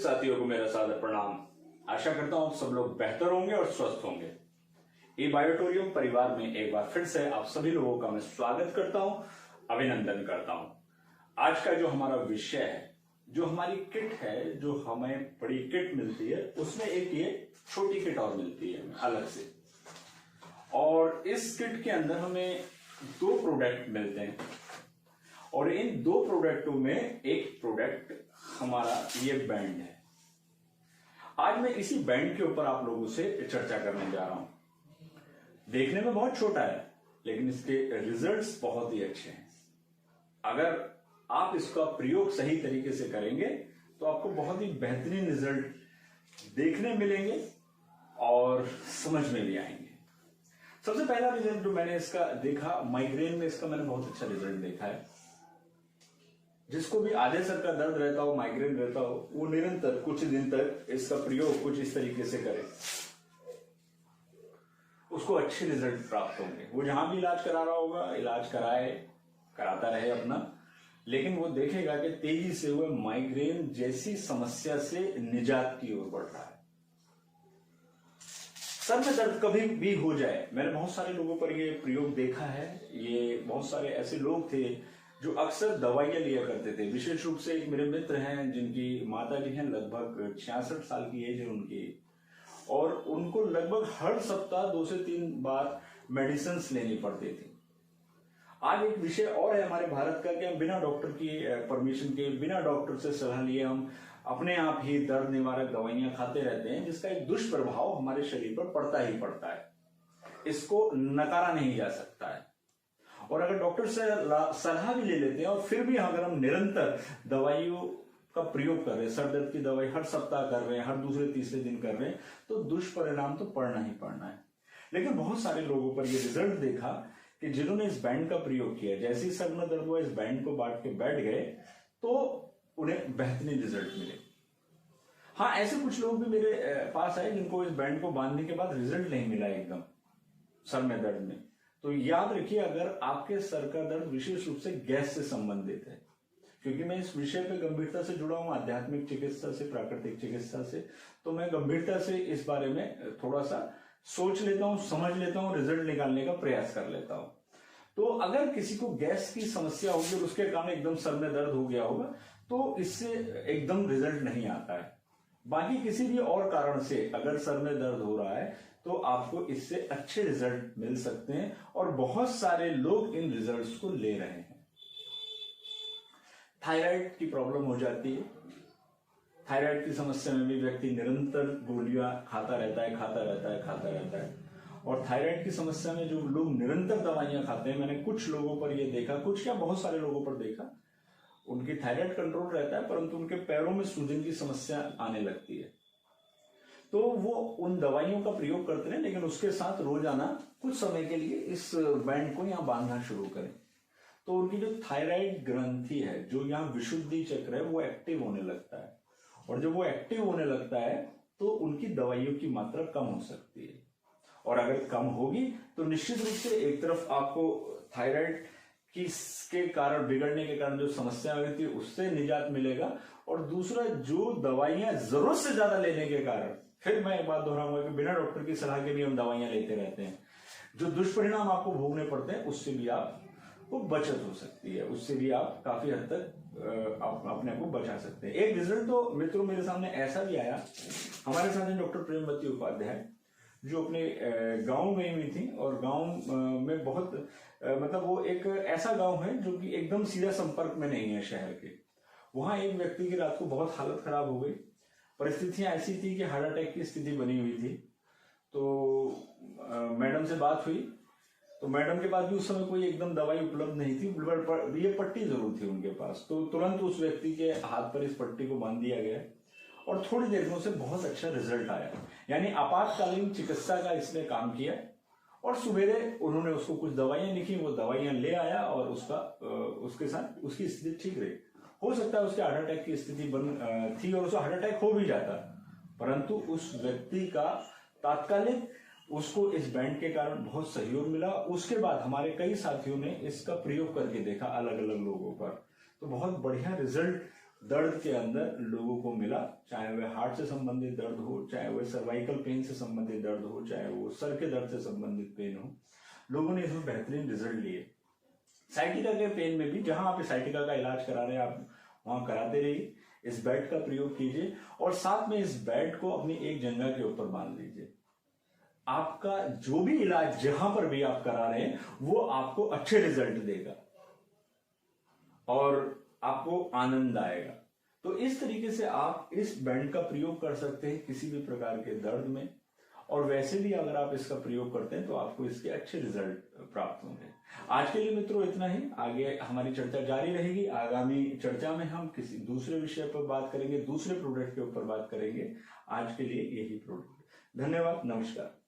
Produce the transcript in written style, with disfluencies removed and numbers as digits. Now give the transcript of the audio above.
साथियों को मेरा सादर प्रणाम। आशा करता हूं आप सब लोग बेहतर होंगे और स्वस्थ होंगे। ई बायोटोरियम परिवार में एक बार फिर से आप सभी लोगों का मैं स्वागत करता हूं, अभिनंदन करता हूं। आज का जो हमारा विषय है, जो हमारी किट है, जो हमें बड़ी किट मिलती है, उसमें एक ये छोटी किट और मिलती है अलग से। और इस किट के अंदर हमें 2 प्रोडक्ट मिलते हैं और इन 2 प्रोडक्टों में एक प्रोडक्ट हमारा ये बैंड है। आज मैं इसी बैंड के ऊपर आप लोगों से चर्चा करने जा रहा हूं। देखने में बहुत छोटा है, लेकिन इसके रिजल्ट्स बहुत ही अच्छे हैं। अगर आप इसका प्रयोग सही तरीके से करेंगे तो आपको बहुत ही बेहतरीन रिजल्ट देखने मिलेंगे और समझ में भी आएंगे। सबसे पहला रिजल्ट जो मैंने इसका देखा, माइग्रेन में इसका मैंने बहुत अच्छा रिजल्ट देखा है। जिसको भी आधे सर का दर्द रहता हो, माइग्रेन रहता हो, वो निरंतर कुछ दिन तक इसका प्रयोग कुछ इस तरीके से करे, उसको अच्छे रिजल्ट प्राप्त होंगे। वो जहां भी इलाज करा रहा होगा, इलाज कराता रहे अपना, लेकिन वो देखेगा कि तेजी से वो माइग्रेन जैसी समस्या से निजात की ओर बढ़ रहा है। सर में दर्द कभी भी हो जाए, मैंने बहुत सारे लोगों पर ये प्रयोग देखा है। ये बहुत सारे ऐसे लोग थे जो अक्सर दवाइयां लिया करते थे। विशेष रूप से एक मेरे मित्र हैं जिनकी माता जी हैं, लगभग 66 साल की एज है उनकी, और उनको लगभग हर सप्ताह 2 से 3 बार मेडिसिन लेनी पड़ती थी। आज एक विषय और है हमारे भारत का कि हम बिना डॉक्टर की परमिशन के, बिना डॉक्टर से सलाह लिए हम अपने आप ही दर्द निवारक दवाइयां खाते रहते हैं, जिसका एक दुष्प्रभाव हमारे शरीर पर पड़ता ही पड़ता है। इसको नकारा नहीं जा सकता है। और अगर डॉक्टर से सलाह भी ले लेते हैं और फिर भी अगर हम निरंतर दवाइयों का प्रयोग कर रहे हैं, सर दर्द की दवाई हर सप्ताह कर रहे हैं, हर दूसरे तीसरे दिन कर रहे हैं, तो दुष्परिणाम तो पड़ना ही पड़ना है। लेकिन बहुत सारे लोगों पर यह रिजल्ट देखा कि जिन्होंने इस बैंड का प्रयोग किया, जैसे ही सर में दर्द हुआ, इस बैंड को बांट के बैठ गए तो उन्हें बेहतरीन रिजल्ट मिले। हाँ, ऐसे कुछ लोग भी मेरे पास आए जिनको इस बैंड को बांधने के बाद रिजल्ट नहीं मिला एकदम सर में दर्द में। तो याद रखिए, अगर आपके सर का दर्द विशेष रूप से गैस से संबंधित है, क्योंकि मैं इस विषय पे गंभीरता से जुड़ा हूं, आध्यात्मिक चिकित्सा से, प्राकृतिक चिकित्सा से, तो मैं गंभीरता से इस बारे में थोड़ा सा सोच लेता हूं, समझ लेता हूं, रिजल्ट निकालने का प्रयास कर लेता हूं। तो अगर किसी को गैस की समस्या होगी और उसके कारण एकदम सर में दर्द हो गया होगा, तो इससे एकदम रिजल्ट नहीं आता है। बाकी किसी भी और कारण से अगर सर में दर्द हो रहा है तो आपको इससे अच्छे रिजल्ट मिल सकते हैं, और बहुत सारे लोग इन रिजल्ट्स को ले रहे हैं। थायराइड की प्रॉब्लम हो जाती है। थायराइड की समस्या में भी व्यक्ति निरंतर गोलियां खाता रहता है। और थायराइड की समस्या में जो लोग निरंतर दवाइयां खाते हैं, मैंने कुछ लोगों पर यह देखा, कुछ क्या बहुत सारे लोगों पर देखा, उनकी थायराइड कंट्रोल रहता है परंतु उनके पैरों में सूजन की समस्या आने लगती है। तो वो उन दवाइयों का प्रयोग करते हैं, लेकिन उसके साथ रोजाना कुछ समय के लिए इस बैंड को यहां बांधना शुरू करें, तो उनकी जो थायराइड ग्रंथि है, जो यहाँ विशुद्धि चक्र है, वो एक्टिव होने लगता है। और जब वो एक्टिव होने लगता है तो उनकी दवाइयों की मात्रा कम हो सकती है। और अगर कम होगी तो निश्चित रूप से एक तरफ आपको थायराइड के कारण, बिगड़ने के कारण जो समस्या हुई थी, उससे निजात मिलेगा, और दूसरा जो दवाइयां जरूरत से ज्यादा लेने के कारण, फिर मैं एक बात दोहराऊंगा कि बिना डॉक्टर की सलाह के भी हम दवाइयां लेते रहते हैं, जो दुष्परिणाम आपको भोगने पड़ते हैं, उससे भी आपको बचत हो सकती है, उससे भी आप काफी हद तक अपने आप को बचा सकते हैं। एक रिजल्ट तो मित्रों मेरे सामने ऐसा भी आया, हमारे साथ हैं डॉक्टर प्रेमवती उपाध्याय, जो अपने गांव में हुई थी, और गांव में बहुत मतलब वो एक ऐसा गांव है जो कि एकदम सीधा संपर्क में नहीं है शहर के। वहां एक व्यक्ति की रात को बहुत हालत खराब हो गई। परिस्थितियां ऐसी थी कि हार्ट अटैक की स्थिति बनी हुई थी। तो मैडम से बात हुई, तो मैडम के पास भी उस समय कोई एकदम दवाई उपलब्ध नहीं थी, ये पट्टी जरूर थी उनके पास। तो तुरंत उस व्यक्ति के हाथ पर इस पट्टी को बांध दिया गया और थोड़ी देर में उसे बहुत अच्छा रिजल्ट आया। यानी आपातकालीन चिकित्सा का इसने काम किया, और सुबेरे उन्होंने उसको कुछ दवाइयां लिखी, वो दवाइयां ले आया और उसके साथ उसकी स्थिति ठीक रही। हो सकता है उसके हार्ट अटैक की स्थिति थी और उसको हार्ट अटैक हो भी जाता, परंतु उस व्यक्ति का तात्कालिक उसको इस बैंड के कारण बहुत सहयोग मिला। उसके बाद हमारे कई साथियों ने इसका प्रयोग करके देखा अलग अलग लोगों पर, तो बहुत बढ़िया रिजल्ट दर्द के अंदर लोगों को मिला, चाहे वह हार्ट से संबंधित दर्द हो, चाहे वह सर्वाइकल पेन से संबंधित दर्द हो, चाहे वो सर के दर्द से संबंधित पेन हो, लोगों ने इसमें बेहतरीन रिजल्ट लिए। साइटिका के पेन में भी जहां आप साइटिका का इलाज करा रहे हैं आप वहां कराते रहिए, इस बेड का प्रयोग कीजिए और साथ में इस बेड को अपनी एक जंघा के ऊपर बांध लीजिए। आपका जो भी इलाज जहां पर भी आप करा रहे हैं वो आपको अच्छे रिजल्ट देगा और आपको आनंद आएगा। तो इस तरीके से आप इस बैंड का प्रयोग कर सकते हैं किसी भी प्रकार के दर्द में, और वैसे भी अगर आप इसका प्रयोग करते हैं तो आपको इसके अच्छे रिजल्ट प्राप्त होंगे। आज के लिए मित्रों इतना ही, आगे हमारी चर्चा जारी रहेगी। आगामी चर्चा में हम किसी दूसरे विषय पर बात करेंगे, दूसरे प्रोडक्ट के ऊपर बात करेंगे। आज के लिए यही प्रोडक्ट। धन्यवाद, नमस्कार।